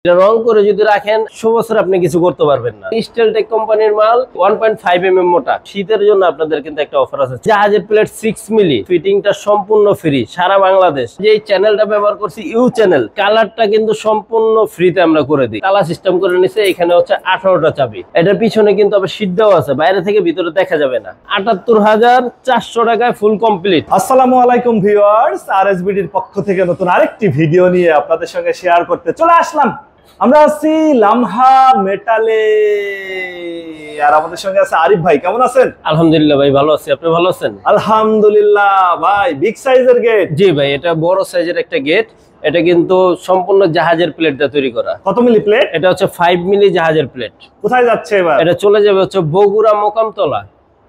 রং করে যদি রাখেন 100 বছর আপনি কিছু করতে পারবেন না। স্টেলটেক কোম্পানির মাল 1.5 mm মোটা। শীতের জন্য আপনাদের কিন্তু একটা অফার আছে। জাহাজের প্লেট 6 মিলি, ফিটিংটা সম্পূর্ণ ফ্রি সারা বাংলাদেশ। যে চ্যানেলটা ব্যবহার করছি ইউ চ্যানেল, কালারটা কিন্তু সম্পূর্ণ ফ্রিতে আমরা করে দিই। কালার সিস্টেম করে নিছে, এখানে হচ্ছে 18টা চাবি। এটার পিছনে কিন্তু আবার সিটটাও আছে, বাইরে থেকে ভিতরে দেখা যাবে না। ৭৮,৪০০ টাকায় ফুল কমপ্লিট। আসসালামু আলাইকুম ভিউয়ার্স, আরএসবিডির পক্ষ থেকে নতুন আরেকটি ভিডিও নিয়ে আপনাদের সঙ্গে শেয়ার করতে চলে আসলাম। আমরা আছি লামহা মেটালে, আর আমাদের সঙ্গে আছে আরিফ ভাই। কেমন আছেন? আলহামদুলিল্লাহ ভাই, ভালো আছি। আপনি ভালো আছেন? আলহামদুলিল্লাহ ভাই। বিগ সাইজের গেট? জি ভাই, এটা বড় সাইজের একটা গেট। এটা কিন্তু সম্পূর্ণ জাহাজের প্লেট দিয়ে তৈরি করা। কত মিলি প্লেট? এটা হচ্ছে 5 মিলি জাহাজের প্লেট। কোথায় যাচ্ছে এবার? এটা চলে যাবে হচ্ছে বগুড়া মোকামতলা।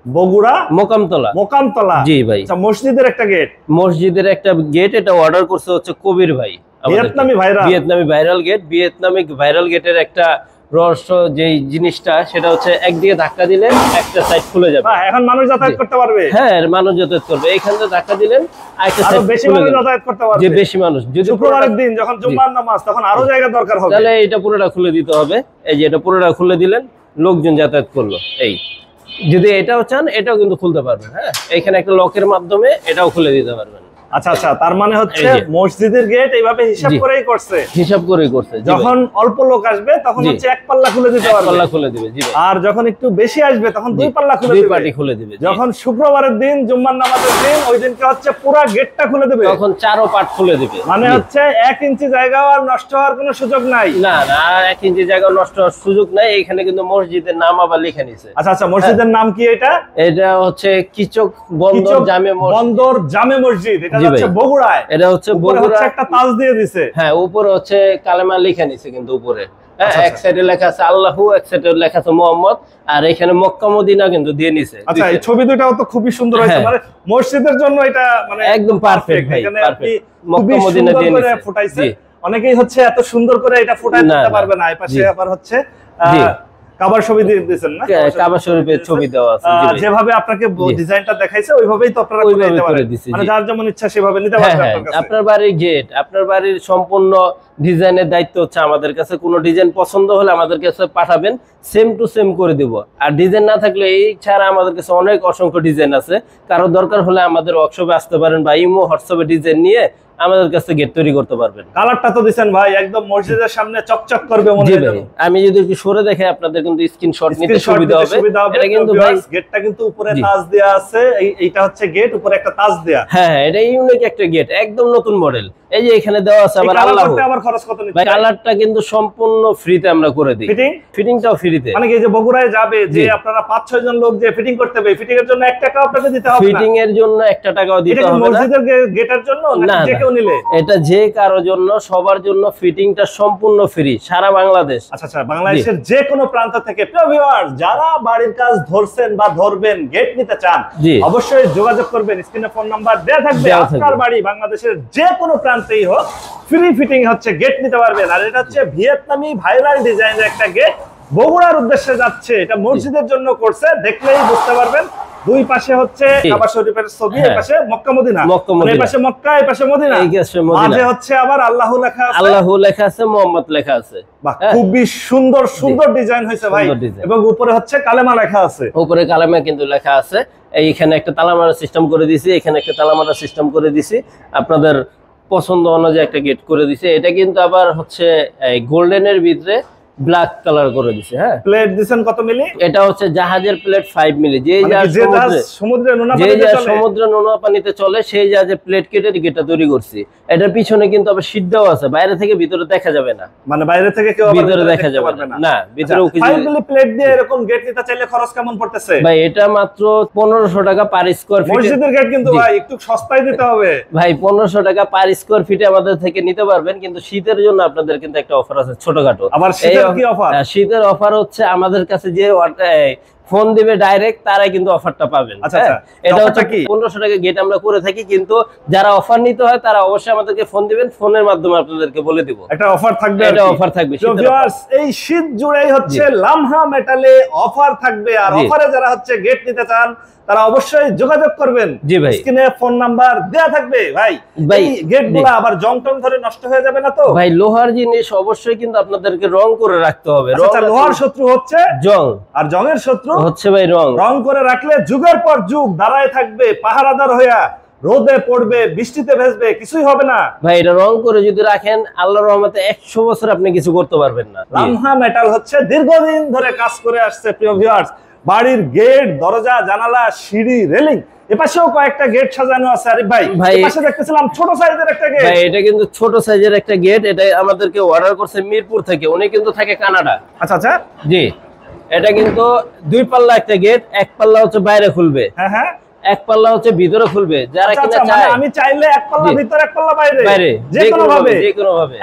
বগুড়া মোকামতলা? মোকামতলা, জি ভাই। আচ্ছা, মসজিদের একটা গেট? মসজিদের একটা গেট। এটা অর্ডার করছে হচ্ছে কবির ভাই। ভিয়েতনামি ভাইরাল গেট। ভিয়েতনামি ভাইরাল গেটের একটা রহস্য যে জিনিসটা, সেটা হচ্ছে একদিকে ধাক্কা দিলে একটা সাইড খুলে যাবে। এখন মানুষ যাতায়াত করতে পারবে? হ্যাঁ, মানুষ যাতায়াত করবে। এইখান থেকে ধাক্কা দিলেন আরেকটা সাইড বেশি মানুষ যাতায়াত করতে পারবে। যে বেশি মানুষ, যদি শুক্রবারের দিন যখন জুম্মার নামাজ, তখন আরো জায়গা দরকার হবে, তাহলে এটা পুরোটা খুলে দিতে হবে। এই যে এটা পুরোটা খুলে দিলেন, লোকজন যাতায়াত করলো। এই যদি এটাও চান, এটাও কিন্তু খুলতে পারবেন। হ্যাঁ, এখানে একটা লকের মাধ্যমে এটাও খুলে দিতে পারবেন। আচ্ছা আচ্ছা, তার মানে হচ্ছে মসজিদের গেট এইভাবে হিসাব করেই করছে? হিসাব করেই করছে। যখন অল্প লোক আসবে তখন হচ্ছে এক পাল্লা খুলে দিতে পারবে, পাল্লা খুলে দিবে। জি ভাই। আর যখন একটু বেশি আসবে তখন দুই পাল্লা খুলে দিবে, দুই পাটি খুলে দিবে। যখন শুক্রবারের দিন জুম্মার নামাজের দিন, ওই দিনকে হচ্ছে পুরো গেটটা খুলে দিবে, তখন 4 পাট খুলে দিবে। মানে হচ্ছে 1 ইঞ্চি জায়গা আর নষ্ট হওয়ার কোনো সুযোগ নাই। না না, 1 ইঞ্চি জায়গা নষ্ট হওয়ার সুযোগ নাই। এখানে কিন্তু মসজিদের নাম আবার লিখে নিছে। আচ্ছা আচ্ছা, মসজিদের নাম কি এটা? এটা হচ্ছে কিচক বন্দর জামে মসজিদ। এটা হচ্ছে বগুড়ায়। এটা হচ্ছে বগুড়া। একটা তাজ দিয়ে দিয়েছে। হ্যাঁ, উপরে হচ্ছে কালেমা লিখে নিছে কিন্তু উপরে। হ্যাঁ, আচ্ছা, এক সাইডে লেখা আছে আল্লাহু, এক সাইডে লেখা আছে মুহাম্মদ, আর এখানে মক্কা মদিনা কিন্তু দিয়ে নিছে। আচ্ছা, এই ছবি দুটাও তো খুবই সুন্দর হয়েছে। মানে মসজিদের জন্য এটা মানে একদম পারফেক্ট ভাই, এখানে আপনি মক্কা মদিনা দিয়ে নিছে। ফুটাইছে। অনেকেই হচ্ছে এত সুন্দর করে এটা ফুটাই দিতে পারবে না। এই পাশে আবার হচ্ছে কাবার ছবি দিয়ে দিয়েছেন না? কাবা শরীফের ছবি দেওয়া আছে। যেভাবে আপনাকে ডিজাইনটা দেখাইছে ওইভাবেই তো আপনারা করে দিতে পারেন। মানে যার যেমন ইচ্ছা সেভাবে নিতে পারবেন আপনার কাছে। আপনার বাড়ির গেট, আপনার বাড়ির সম্পূর্ণ ডিজাইনের দায়িত্ব হচ্ছে আমাদের কাছে। কোনো ডিজাইন পছন্দ হলে আমাদের কাছে পাঠাবেন, সেম টু সেম করে দিব। আর ডিজাইন না থাকলে এই ছাড়া আমাদের কাছে অনেক অসংখ্য ডিজাইন আছে। কারো দরকার হলে আমাদের ওয়ার্কশপে আসতে পারেন, বা ইমো হোয়াটসঅ্যাপে ডিজাইন নিয়ে আমাদের কাছে গেট তৈরি করতে পারবেন। কালারটা তো দিবেন ভাই, একদম মসজিদের সামনে চকচক করবে মনে হয়। আমি যদি একটু সরে দেখে আপনাদের কিন্তু স্ক্রিনশট নিতে সুবিধা হবে। এটা কিন্তু ভাই গেটটা কিন্তু উপরে তাজ দেয়া আছে। এইটা হচ্ছে গেট, উপরে একটা তাজ দেয়া। হ্যাঁ, এটা ইউনিক একটা গেট, একদম নতুন মডেল। এই যে এখানে দেওয়া আছে আবার আল্লাহ। আবার খরচ কত নিচ্ছে ভাই? কালারটা কিন্তু সম্পূর্ণ ফ্রিতে আমরা করে দিই। ফিটিংটাও ফ্রিতে। মানে এই যে বগুড়ায় যাবে, যে আপনারা 5-6 জন লোক যে ফিটিং করতে হবে, ফিটিং এর জন্য 1 টাকাও আপনাকে দিতে হবে না। ফিটিং এর জন্য 1 টাকাও দিতে হবে না। এটা মসজিদের গেটের জন্য না যে কেউ নিলে? এটা যে কারোর জন্য, সবার জন্য ফিটিংটা সম্পূর্ণ ফ্রি সারা বাংলাদেশ। আচ্ছা আচ্ছা, বাংলাদেশের যে কোনো প্রান্ত থেকে। প্রিয় ভিউয়ার্স, যারা বাড়ির কাজ ধরছেন বা ধরবেন, গেট নিতে চান, অবশ্যই যোগাযোগ করবেন। স্ক্রিনে ফোন নাম্বার দেয়া থাকবে। আপনার বাড়ি বাংলাদেশের যে কোনো প্রান্তেই হোক, ফ্রি ফিটিং হচ্ছে গেট নিতে পারবেন। আর এটা হচ্ছে ভিয়েতনামি ভাইরাল ডিজাইনের একটা গেট, বগুড়ার উদ্দেশ্যে যাচ্ছে। এটা মসজিদের জন্য করছে, দেখলেই বুঝতে পারবেন। দুই পাশে হচ্ছে কাবা শরীফের ছবি, এই পাশে মক্কা মদিনা। এই পাশে মক্কা, এই পাশে মদিনা। মাঝে হচ্ছে আবার আল্লাহু লেখা আছে, আল্লাহু লেখা আছে, মুহাম্মদ লেখা আছে। বাহ, খুবই সুন্দর সুন্দর ডিজাইন হয়েছে ভাই। এবং উপরে হচ্ছে কালেমা লেখা আছে। উপরে কালেমা কিন্তু লেখা আছে। এইখানে একটা তালা মারার সিস্টেম করে দিয়েছি, এখানে একটা তালা মারার সিস্টেম করে দিয়েছি। আপনাদের পছন্দ অনুযায়ী একটা গেট করে দিছে। এটা কিন্তু আবার হচ্ছে গোল্ডেনের ভিতরে ব্ল্যাক কালার করে দিছে। হ্যাঁ, প্লেট দিবেন কত মিলি? এটা হচ্ছে জাহাজের প্লেট 5 মিলি। যে সমুদ্রে নোনা পানিতে চলে, সেই জাহাজের প্লেট কেটে গেটটা তৈরি করছি। এটার পিছনে কিন্তু আবার সিটটাও আছে, বাইরে থেকে ভিতরে দেখা যাবে না। মানে বাইরে থেকে কেউ ভিতরে দেখা যাবে না, ভিতরে 5 মিলি প্লেট দিয়ে এরকম গেট নিতে চাইলে খরচ কেমন পড়তেছে ভাই? এটা মাত্র 1500 টাকা পার স্কয়ার ফিট। মসজিদের গেট কিন্তু ভাই একটু সস্তায় দিতে হবে ভাই। 1500 টাকা পার স্কয়ার ফিটে আমাদের থেকে নিতে পারবেন। কিন্তু শীতের জন্য আপনাদের কিন্তু একটা অফার আছে ছোটখাটো। আবার শীতের কি অফার? শীতের অফার হচ্ছে আমাদের কাছে যে ফোন দিবে ডাইরেক্ট, তারাই কিন্তু অফারটা পাবেন। এটা হচ্ছে কি 1500 টাকা গেট আমরা করে থাকি, কিন্তু যারা অফার নিতে হয় তারা অবশ্যই আমাদেরকে ফোন দিবেন, ফোনের মাধ্যমে আপনাদেরকে বলে দিব। একটা অফার থাকবে, এটা অফার থাকবে। এই শীত জুড়েই হচ্ছে লামহা মেটালে অফার থাকবে, আর অফারে যারা হচ্ছে গেট নিতে চান তারা অবশ্যই যোগাযোগ করবেন। জি ভাই, স্ক্রিনে ফোন নাম্বার দেয়া থাকবে। ভাই এই গেটগুলো আবার জং টং ধরে নষ্ট হয়ে যাবে না তো? ভাই লোহার জিনিস অবশ্যই কিন্তু আপনাদেরকে রং করে রাখতে হবে। লোহার শত্রু হচ্ছে জং, আর জংয়ের শত্রু হচ্ছে ভাই রং। রং করে রাখলে যুগের পর যুগ দাঁড়ায় থাকবে পাহারাদার হইয়া, রোদে পড়বে, বৃষ্টিতে ভেজবে, কিছুই হবে না ভাই। এটা রং করে যদি রাখেন আল্লাহর রহমতে 100 বছর আপনি কিছু করতে পারবেন না। লামহা মেটাল হচ্ছে দীর্ঘদিন ধরে কাজ করে আসছে। প্রিয় ভিউয়ার্স, বাড়ির গেট, দরজা, জানালা, সিঁড়ি, রেলিং, এপাশেও কয়েকটা গেট সাজানো আছে। আরে ভাই এপাশে দেখতেছিলাম ছোট সাইজের একটা গেট। ভাই এটা কিন্তু ছোট সাইজের একটা গেট, এটা আমাদেরকে অর্ডার করছে মিরপুর থেকে, উনি কিন্তু থাকে কানাডা। আচ্ছা আচ্ছা, জি। এটা কিন্তু 2 পাল্লা একটা গেট, 1 পাল্লা হচ্ছে বাইরে খুলবে, হ্যাঁ হ্যাঁ, 1 পাল্লা হচ্ছে ভিতরে খুলবে। যারা কিনা চায় আমি চাইলে 1 পাল্লা ভিতরে 1 পাল্লা বাইরে, যে কোনো ভাবে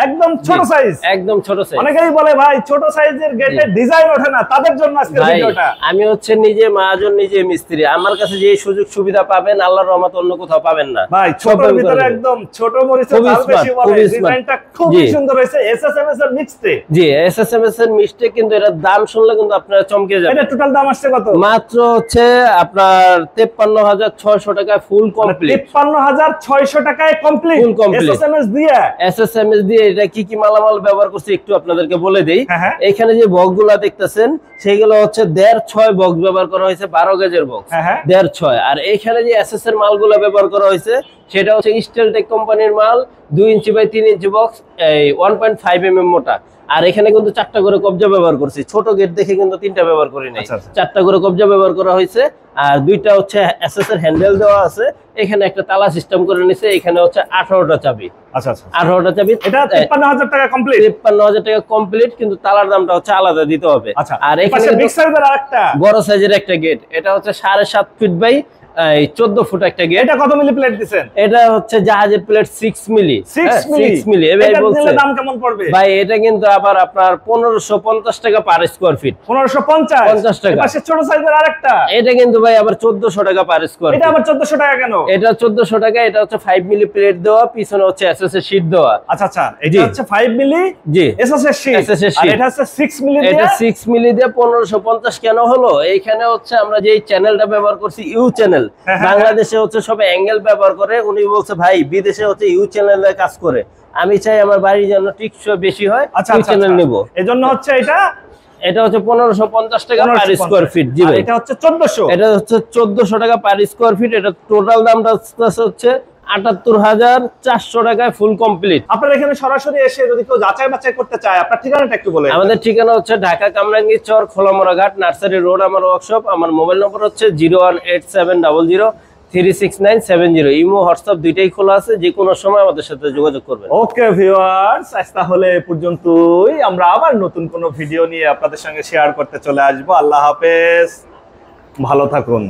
একদম ছোট সাইজ, একদম ছোট সাইজ। অনেকেই বলে ভাই ছোট সাইজের গেটের ডিজাইন ওঠে না, তাদের জন্য আজকের ভিডিওটা। আমি হচ্ছে নিজে মহাজন, নিজে মিস্ত্রি, আমার কাছে যে সুযোগ সুবিধা পাবেন আল্লাহর রহমত অন্য কোথাও পাবেন না। ভাই ছোটর ভিতরে একদম ছোট মরিচের ঝাল বেশি বলে, ডিজাইনটা খুবই সুন্দর হয়েছে। এসএসএমএস এর মিক্সটে, জি এসএসএমএস এর মিক্সটে, কিন্তু এর দাম শুনলে কিন্তু আপনারা চমকে যাবেন। এটা টোটাল দাম আসছে কত? মাত্র হচ্ছে আপনার 53600 টাকায় ফুল কমপ্লিট। 53600 টাকায় কমপ্লিট, ফুল কমপ্লিট এসএসএমএস দিয়ে। এসএসএমএস দিয়ে এটা কি কি মালামাল ব্যবহার করছি একটু আপনাদেরকে বলে দেই। এখানে যে বক্সগুলো দেখতেছেন সেগুলো হচ্ছে 1.5-6 বক্স ব্যবহার করা হয়েছে, 12 গেজের বক্স 1.5-6। আর এখানে যে এসএস এর মালগুলো ব্যবহার করা হয়েছে সেটা হচ্ছে স্টেলটেক কোম্পানির মাল, 2 inch by 3 inch box, 1.5 mm মোটা। আর এখানে কিন্তু 4টা করে কবজা ব্যবহার করছি, ছোট গেট দেখে কিন্তু 3টা ব্যবহার করি নাই, 4টা করে কবজা ব্যবহার করা হয়েছে। আর 2টা হচ্ছে এসএস এর হ্যান্ডেল দেওয়া আছে, এখানে একটা তালা সিস্টেম করে নিছে, এখানে হচ্ছে 18টা চাবি। আচ্ছা আচ্ছা, 18টা চাবি। এটা 53000 টাকা কমপ্লিট, 53000 টাকা কমপ্লিট, কিন্তু তালার দামটা হচ্ছে আলাদা দিতে হবে। আর এখানে বিগ সাইজের আরেকটা বড় সাইজের একটা গেট, এটা হচ্ছে 7.5 ফিট বাই 14 ফুট একটা গেট। এটা কত মিলি প্লেট দিবেন? এটা হচ্ছে জাহাজের প্লেট 6 মিলি। 6 মিলি। এটা বলছে দাম কেমন পড়বে ভাই? এটা কিন্তু আবার আপনার 1550 টাকা পার স্কয়ার ফিট। 1550 টাকা। পাশে ছোট সাইজের আরেকটা, এটা কিন্তু ভাই আবার 1400 টাকা পার স্কয়ার ফিট। এটা আবার 1400 টাকা কেন? এটা 1400 টাকা। এটা হচ্ছে 5 মিলি প্লেট দেওয়া, পিছনে হচ্ছে এসএস এর শীট দেওয়া। আচ্ছা আচ্ছা, এটা হচ্ছে 5 মিলি জি এসএস এর শীট, আর এটা হচ্ছে 6 মিলি দিয়ে। এটা 6 মিলি দিয়ে 1550 কেন হলো? এইখানে হচ্ছে আমরা যে চ্যানেলটা ব্যবহার করছি ইউ চ্যানেল, বাংলাদেশে হচ্ছে সব অ্যাঙ্গেল ব্যবহার করে, উনি বলছে ভাই বিদেশে হচ্ছে ইউ চ্যানেলে কাজ করে, আমি চাই আমার বাড়ির জন্য টিকসই বেশি হয়, ইউ চ্যানেল নেব। এজন্য হচ্ছে এটা হচ্ছে 1550 টাকা পার স্কয়ার ফিট। জি ভাই, এটা হচ্ছে 1400। এটা হচ্ছে 1400 টাকা পার স্কয়ার ফিট। এটা টোটাল দামটা হচ্ছে 78400 টাকায় ফুল কমপ্লিট। আপনারা এখানে সরাসরি এসে যদি কেউ যাচাই বাছাই করতে চায়, আপনার ঠিকানাটা একটু বলেন। আমাদের ঠিকানা হচ্ছে ঢাকা কামরাঙ্গীর চর, খোলামোড়া ঘাট, নার্সারি রোড আমার ওয়ার্কশপ। আমার মোবাইল নম্বর হচ্ছে 01870036970। ইমো হোয়াটসঅ্যাপ দুইটাই খোলা আছে, যে কোনো সময় আমাদের সাথে যোগাযোগ করবেন। ওকে ভিউয়ার্স, আজ তাহলে পর্যন্তই। আমরা আবার নতুন কোনো ভিডিও নিয়ে আপনাদের সঙ্গে শেয়ার করতে চলে আসবো। আল্লাহ হাফেজ, ভালো থাকুন।